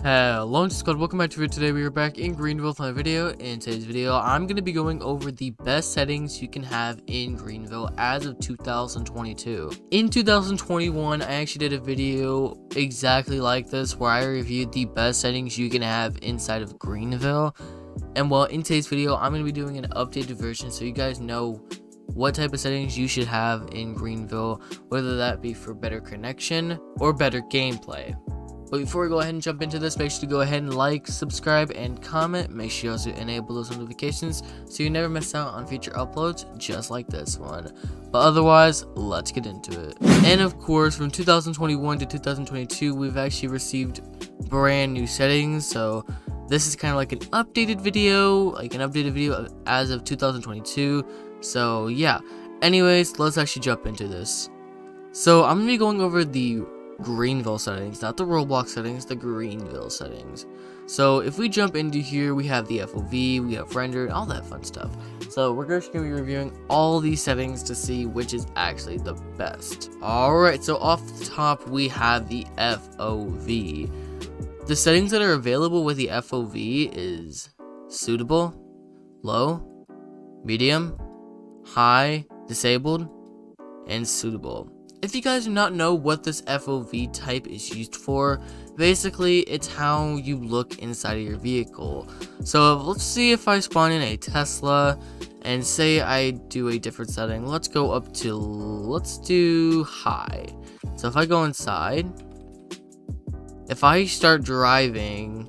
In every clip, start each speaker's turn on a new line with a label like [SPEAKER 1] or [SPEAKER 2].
[SPEAKER 1] Hello Squad, welcome back to video. Today we are back in Greenville with my video. In today's video, I'm going to be going over the best settings you can have in Greenville as of 2022. In 2021, I actually did a video exactly like this where I reviewed the best settings you can have inside of Greenville. And well, in today's video, I'm going to be doing an updated version so you guys know what type of settings you should have in Greenville, whether that be for better connection or better gameplay. But before we go ahead and jump into this, make sure to go ahead and like, subscribe, and comment. Make sure you also enable those notifications so you never miss out on future uploads just like this one. But otherwise, let's get into it. And of course, from 2021 to 2022, we've actually received brand new settings. So this is kind of like an updated video, as of 2022. So yeah, anyways, let's actually jump into this. So I'm going to be going over the Greenville settings, not the Roblox settings, the Greenville settings. So if we jump into here, we have the FOV, we have render, all that fun stuff. So we're just going to be reviewing all these settings to see which is actually the best. Alright, so off the top we have the FOV. The settings that are available with the FOV is suitable, low, medium, high, disabled, and suitable. If you guys do not know what this FOV type is used for, basically it's how you look inside of your vehicle. So let's see if I spawn in a Tesla and say I do a different setting. Let's go up to, let's do high. So if I go inside, if I start driving,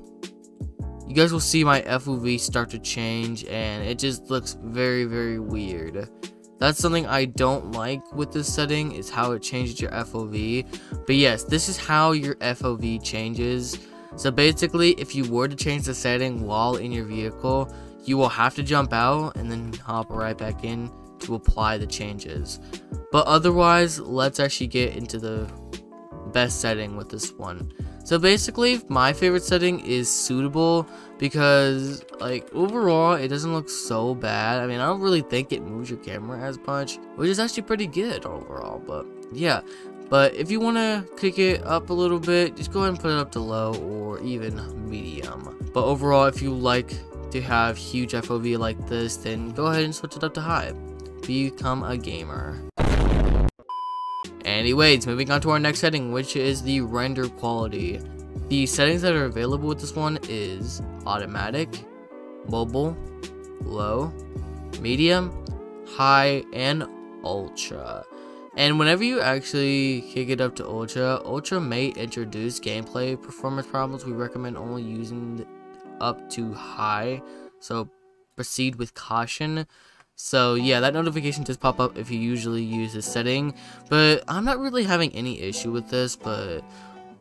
[SPEAKER 1] you guys will see my FOV start to change and it just looks very, very weird. That's something I don't like with this setting, is how it changes your FOV. But yes, this is how your FOV changes. So basically, if you were to change the setting while in your vehicle, you will have to jump out and then hop right back in to apply the changes. But otherwise, let's actually get into the best setting with this one. So basically, my favorite setting is suitable because, like, overall, it doesn't look so bad. I mean, I don't really think it moves your camera as much, which is actually pretty good overall, but yeah. But if you want to kick it up a little bit, just go ahead and put it up to low or even medium. But overall, if you like to have huge FOV like this, then go ahead and switch it up to high. Become a gamer. Anyways, moving on to our next setting, which is the render quality. The settings that are available with this one is automatic, mobile, low, medium, high, and ultra. And whenever you actually kick it up to ultra may introduce gameplay performance problems. We recommend only using up to high, so proceed with caution. So yeah, that notification does pop up if you usually use this setting, but I'm not really having any issue with this. But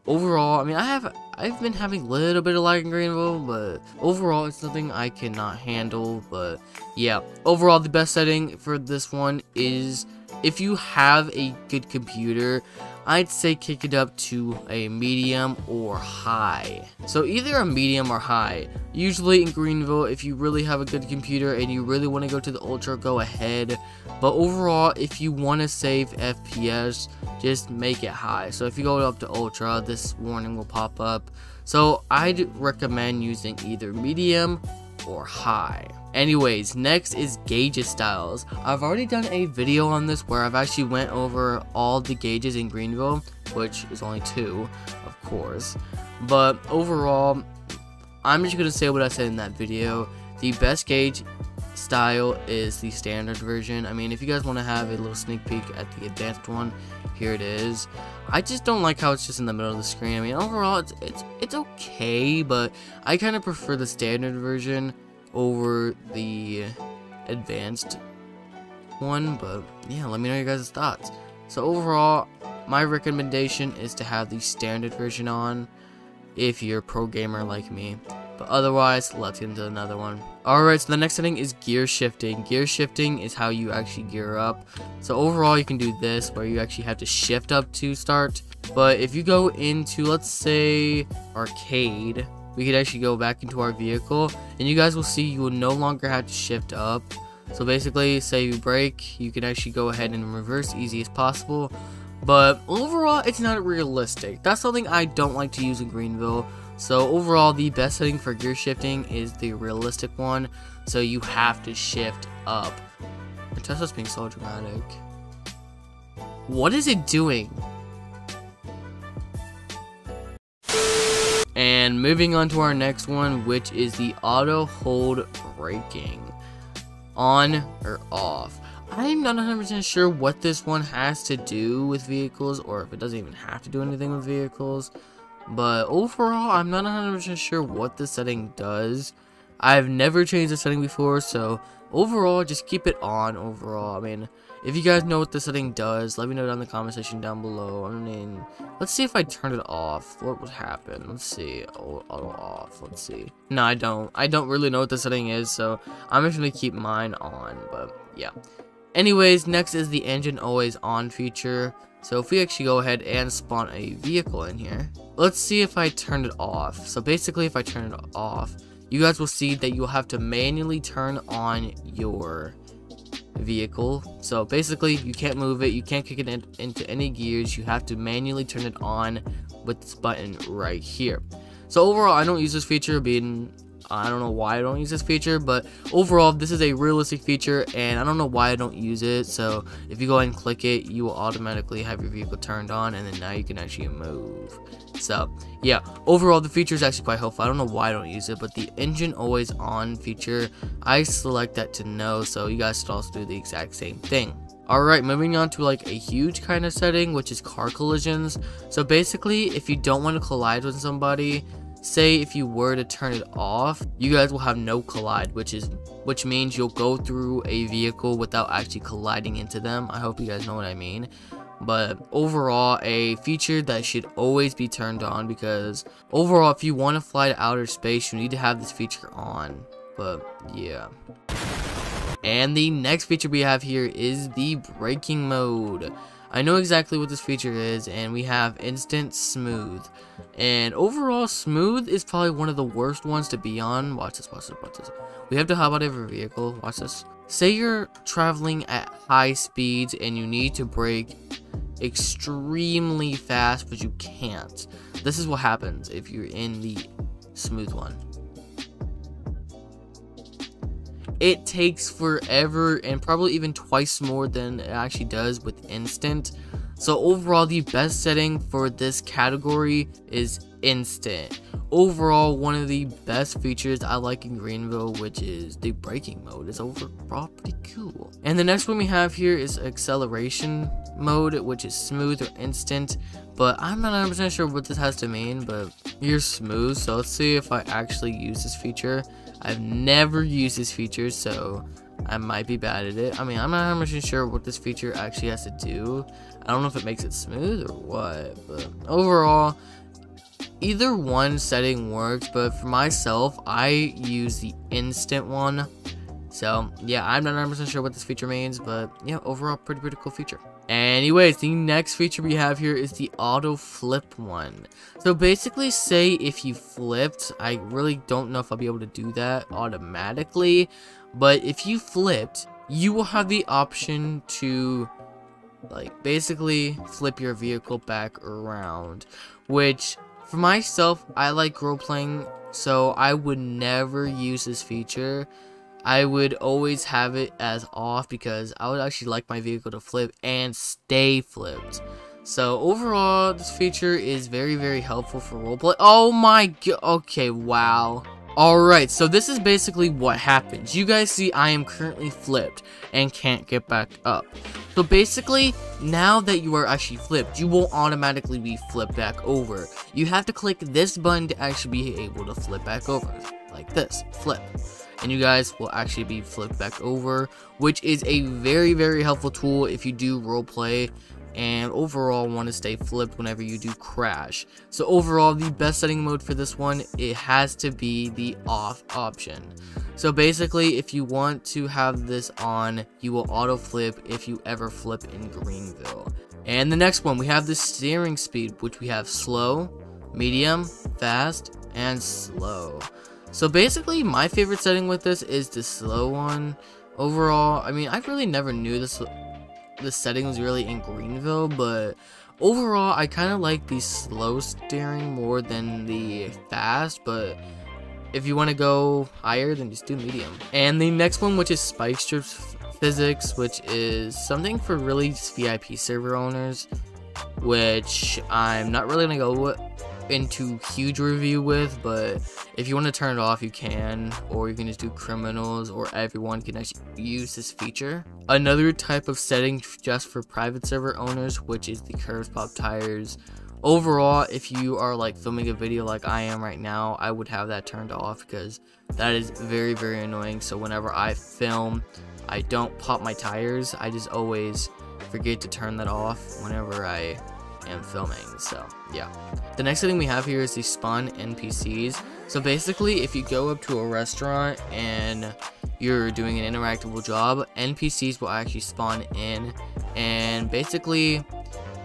[SPEAKER 1] overall, I mean, I've been having a little bit of lag in Greenville, but overall it's nothing I cannot handle. But yeah, overall the best setting for this one is, if you have a good computer, I'd say kick it up to a medium or high. So either a medium or high. Usually in Greenville, if you really have a good computer and you really want to go to the ultra, go ahead. But overall, if you want to save FPS, just make it high. So if you go up to ultra, this warning will pop up. So I'd recommend using either medium or high. Anyways, next is gauges styles. I've already done a video on this where I've actually went over all the gauges in Greenville, which is only 2, of course. But overall, I'm just gonna say what I said in that video. The best gauge style is the standard version. I mean, if you guys want to have a little sneak peek at the advanced one, here it is. I just don't like how it's just in the middle of the screen. I mean, overall it's okay, but I kind of prefer the standard version over the advanced one. But yeah, let me know your guys' thoughts. So overall, my recommendation is to have the standard version on if you're a pro gamer like me. But otherwise, let's get into another one. Alright, so the next setting is gear shifting. Gear shifting is how you actually gear up. So overall, you can do this where you actually have to shift up to start. But if you go into, let's say, arcade, we could actually go back into our vehicle, and you guys will see you will no longer have to shift up. So basically, say you brake, you can actually go ahead and reverse easy as possible. But overall, it's not realistic. That's something I don't like to use in Greenville. So overall, the best setting for gear shifting is the realistic one, so you have to shift up. And Tesla's being so dramatic. What is it doing? And moving on to our next one, which is the auto hold braking. On or off. I'm not 100% sure what this one has to do with vehicles, or if it doesn't even have to do anything with vehicles. But overall, I'm not 100% sure what the setting does. I've never changed the setting before, so overall, just keep it on overall. I mean, if you guys know what the setting does, let me know down in the comment section down below. I mean, let's see if I turn it off. What would happen? Let's see. Auto off. Let's see. No, I don't. I don't really know what the setting is, so I'm just going to keep mine on. But, yeah. Anyways, next is the engine always on feature. So if we actually go ahead and spawn a vehicle in here, let's see if I turn it off. So basically, if I turn it off, you guys will see that you'll have to manually turn on your vehicle. So basically, you can't move it, you can't kick it into any gears, you have to manually turn it on with this button right here. So overall, I don't use this feature, being I don't know why I don't use this feature, but overall this is a realistic feature and I don't know why I don't use it. So if you go ahead and click it, you will automatically have your vehicle turned on, and then now you can actually move. So yeah, overall the feature is actually quite helpful. I don't know why I don't use it, but the engine always on feature, I select that to no, so you guys should also do the exact same thing. Alright, moving on to like a huge kind of setting, which is car collisions. So basically, if you don't want to collide with somebody, say if you were to turn it off, you guys will have no collide, which means you'll go through a vehicle without actually colliding into them. I hope you guys know what I mean. But overall, a feature that should always be turned on, because overall, if you want to fly to outer space, you need to have this feature on. But yeah. And the next feature we have here is the braking mode. I know exactly what this feature is, and we have instant smooth. And overall, smooth is probably one of the worst ones to be on. Watch this, watch this, watch this. We have to hop out of a vehicle. Watch this. Say you're traveling at high speeds and you need to brake extremely fast, but you can't. This is what happens if you're in the smooth one. It takes forever, and probably even twice more than it actually does with instant. So overall, the best setting for this category is instant. Overall, one of the best features I like in Greenville, which is the braking mode, is overall pretty cool. And the next one we have here is acceleration mode, which is smooth or instant, but I'm not 100% sure what this has to mean, but you're smooth. So let's see if I actually use this feature. I've never used this feature, so I might be bad at it. I mean, I'm not 100% sure what this feature actually has to do. I don't know if it makes it smooth or what, but overall, either one setting works, but for myself, I use the instant one. So yeah, I'm not 100% sure what this feature means, but yeah, overall pretty cool feature. Anyways, the next feature we have here is the auto flip one. So basically, say if you flipped, I really don't know if I'll be able to do that automatically, but if you flipped, you will have the option to like basically flip your vehicle back around, which for myself, I like role playing, so I would never use this feature. I would always have it as off, because I would actually like my vehicle to flip and stay flipped. So overall, this feature is very helpful for roleplay. Oh my god. Okay, wow. Alright, so this is basically what happens. You guys see I am currently flipped and can't get back up. So basically, now that you are actually flipped, you won't automatically be flipped back over. You have to click this button to actually be able to flip back over. Like this, flip. And you guys will actually be flipped back over, which is a very helpful tool if you do roleplay and overall want to stay flipped whenever you do crash. So overall, the best setting mode for this one, it has to be the off option. So basically, if you want to have this on, you will auto flip if you ever flip in Greenville. And the next one, we have the steering speed, which we have slow, medium, fast, and slow. So basically, my favorite setting with this is the slow one. Overall, I mean, I really never knew the setting was really in Greenville, but Overall, I kind of like the slow steering more than the fast, but if you want to go higher, then just do medium. And the next one, which is spike strips physics, which is something for really VIP server owners, which I'm not really gonna go into huge review with, but if you want to turn it off, you can, or you can just do criminals, or everyone can actually use this feature. Another type of setting just for private server owners, which is the curves pop tires. Overall, if you are like filming a video like I am right now, I would have that turned off because that is very, very annoying. So whenever I film, I don't pop my tires. I just always forget to turn that off whenever I am filming. So yeah, the next thing we have here is the spawn NPCs. So basically, if you go up to a restaurant and you're doing an interactable job, NPCs will actually spawn in and basically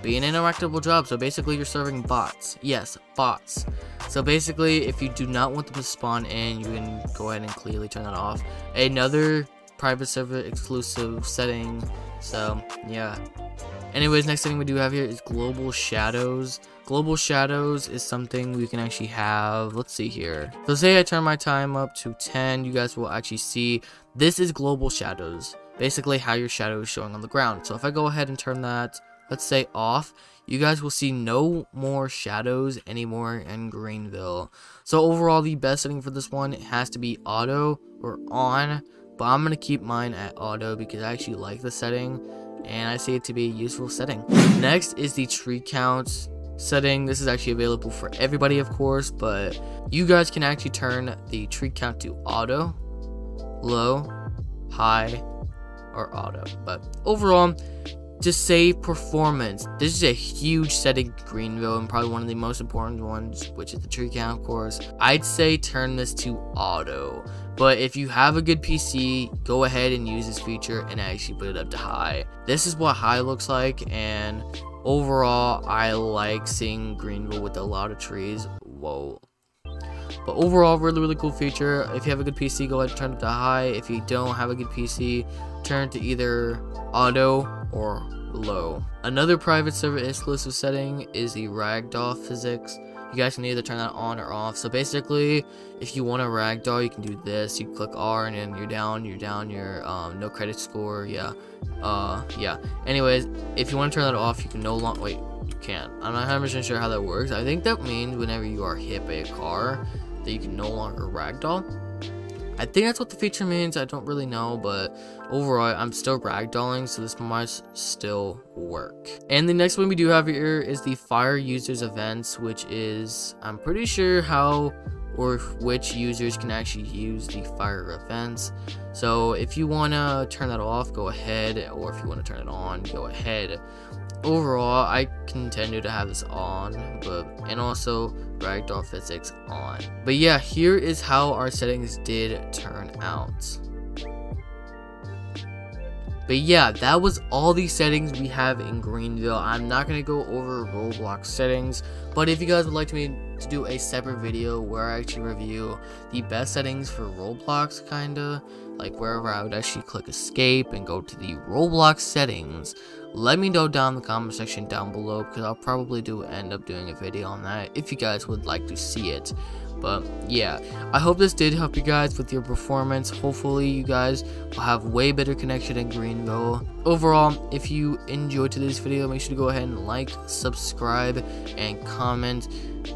[SPEAKER 1] be an interactable job. So basically you're serving bots. Yes, bots. So basically, if you do not want them to spawn in, you can go ahead and clearly turn that off. Another private server exclusive setting. So yeah. Anyways, next thing we do have here is global shadows. Global shadows is something we can actually have. Let's see here. So say I turn my time up to 10, you guys will actually see this is global shadows. Basically how your shadow is showing on the ground. So if I go ahead and turn that, let's say off, you guys will see no more shadows anymore in Greenville. So overall, the best setting for this one has to be auto or on, but I'm going to keep mine at auto because I actually like the setting and I see it to be a useful setting. Next is the tree count setting. This is actually available for everybody, of course, but you guys can actually turn the tree count to auto, low, high, or auto. But overall, to save performance, this is a huge setting in Greenville and probably one of the most important ones, which is the tree count, of course. I'd say turn this to auto, but if you have a good PC, go ahead and use this feature and actually put it up to high. This is what high looks like, and overall, I like seeing Greenville with a lot of trees. Whoa. But overall, really cool feature. If you have a good PC, go ahead and turn it to high. If you don't have a good PC, turn it to either auto or low. Another private server exclusive setting is the Ragdoll Physics. You guys can either turn that on or off. So basically, if you want a ragdoll, you can do this. You click R and then you're down your no credit score. Yeah. Anyways, if you want to turn that off, you can no longer wait. You can't. I'm not 100% sure how that works. I think that means whenever you are hit by a car, that you can no longer ragdoll. I think that's what the feature means. I don't really know, but overall, I'm still ragdolling, so this must still work. And the next one we do have here is the fire users events, which is, I'm pretty sure how or which users can actually use the fire events. So if you want to turn that off, go ahead, or if you want to turn it on, go ahead. Overall, I continue to have this on, and also Ragdoll Physics on. But yeah, here is how our settings did turn out. But yeah, that was all the settings we have in Greenville. I'm not going to go over Roblox settings, but if you guys would like me to do a separate video where I actually review the best settings for Roblox, kinda, like wherever I would actually click escape and go to the Roblox settings, let me know down in the comment section down below, because I'll probably end up doing a video on that if you guys would like to see it. But yeah, I hope this did help you guys with your performance. Hopefully you guys will have way better connection in Greenville. Overall, if you enjoyed today's video, make sure to go ahead and like, subscribe, and comment.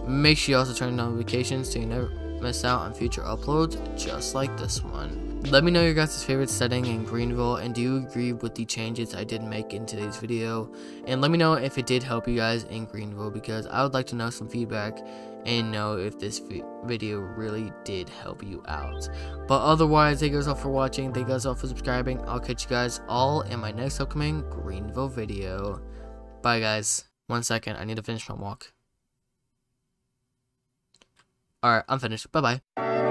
[SPEAKER 1] Make sure you also turn on notifications so you never miss out on future uploads just like this one. Let me know your guys' favorite setting in Greenville, and do you agree with the changes I did make in today's video? And let me know if it did help you guys in Greenville, because I would like to know some feedback and know if this video really did help you out. But otherwise, thank you guys all for watching, thank you guys all for subscribing. I'll catch you guys all in my next upcoming Greenville video. Bye guys. 1 second, I need to finish my walk. Alright, I'm finished. Bye bye.